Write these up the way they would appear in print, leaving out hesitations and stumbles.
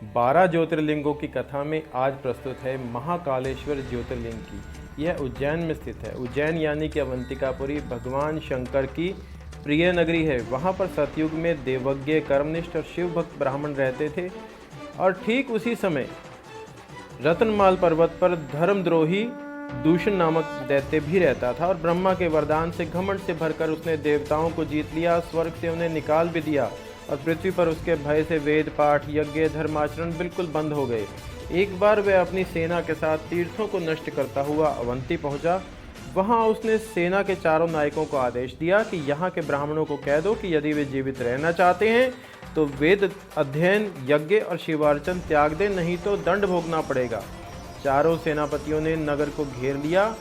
12 ज्योतिर्लिंगों की कथा में आज प्रस्तुत है महाकालेश्वर ज्योतिर्लिंग की। यह उज्जैन में स्थित है। उज्जैन यानी कि अवंतिकापुरी भगवान शंकर की प्रिय नगरी है। वहाँ पर सतयुग में देवज्ञ, कर्मनिष्ठ और शिव भक्त ब्राह्मण रहते थे और ठीक उसी समय रत्नमाल पर्वत पर धर्मद्रोही दूषण नामक दैत्य भी रहता था और ब्रह्मा के वरदान से घमंड से भरकर उसने देवताओं को जीत लिया, स्वर्ग से उन्हें निकाल भी दिया और पृथ्वी पर उसके भय से वेद पाठ, यज्ञ, धर्माचरण बिल्कुल बंद हो गए। एक बार वह अपनी सेना के साथ तीर्थों को नष्ट करता हुआ अवंती पहुंचा। वहां उसने सेना के चारों नायकों को आदेश दिया कि यहाँ के ब्राह्मणों को कह दो कि यदि वे जीवित रहना चाहते हैं तो वेद अध्ययन, यज्ञ और शिवार्चन त्याग दें, नहीं तो दंड भोगना पड़ेगा। चारों सेनापतियों ने नगर को घेर लिया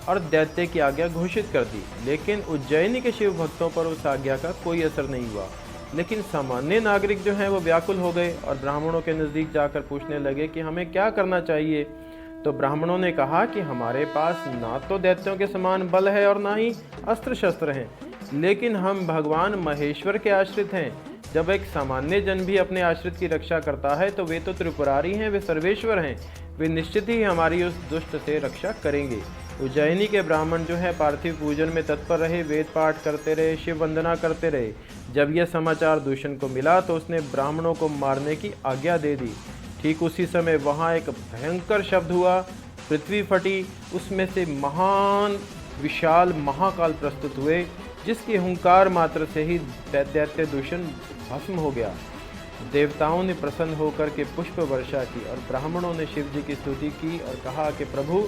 और दैत्य की आज्ञा घोषित कर दी, लेकिन उज्जैनी के शिव भक्तों पर उस आज्ञा का कोई असर नहीं हुआ। लेकिन सामान्य नागरिक जो हैं वो व्याकुल हो गए और ब्राह्मणों के नज़दीक जाकर पूछने लगे कि हमें क्या करना चाहिए। तो ब्राह्मणों ने कहा कि हमारे पास ना तो दैत्यों के समान बल है और ना ही अस्त्र शस्त्र हैं, लेकिन हम भगवान महेश्वर के आश्रित हैं। जब एक सामान्य जन भी अपने आश्रित की रक्षा करता है तो वे तो त्रिपुरारी हैं, वे सर्वेश्वर हैं, वे निश्चित ही हमारी उस दुष्ट से रक्षा करेंगे। उज्जैनी के ब्राह्मण जो है पार्थिव पूजन में तत्पर रहे, वेद पाठ करते रहे, शिव वंदना करते रहे। जब यह समाचार दूषण को मिला तो उसने ब्राह्मणों को मारने की आज्ञा दे दी। ठीक उसी समय वहाँ एक भयंकर शब्द हुआ, पृथ्वी फटी, उसमें से महान विशाल महाकाल प्रस्तुत हुए, जिसकी हुंकार मात्र से ही दैत्य दूषण भस्म हो गया। देवताओं ने प्रसन्न होकर के पुष्प वर्षा की और ब्राह्मणों ने शिव जी की स्तुति की और कहा कि प्रभु,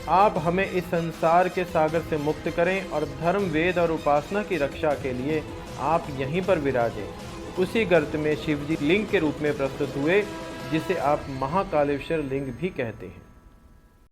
आप हमें इस संसार के सागर से मुक्त करें और धर्म, वेद और उपासना की रक्षा के लिए आप यहीं पर विराजें। उसी गर्त में शिव जी लिंग के रूप में प्रस्तुत हुए, जिसे आप महाकालेश्वर लिंग भी कहते हैं।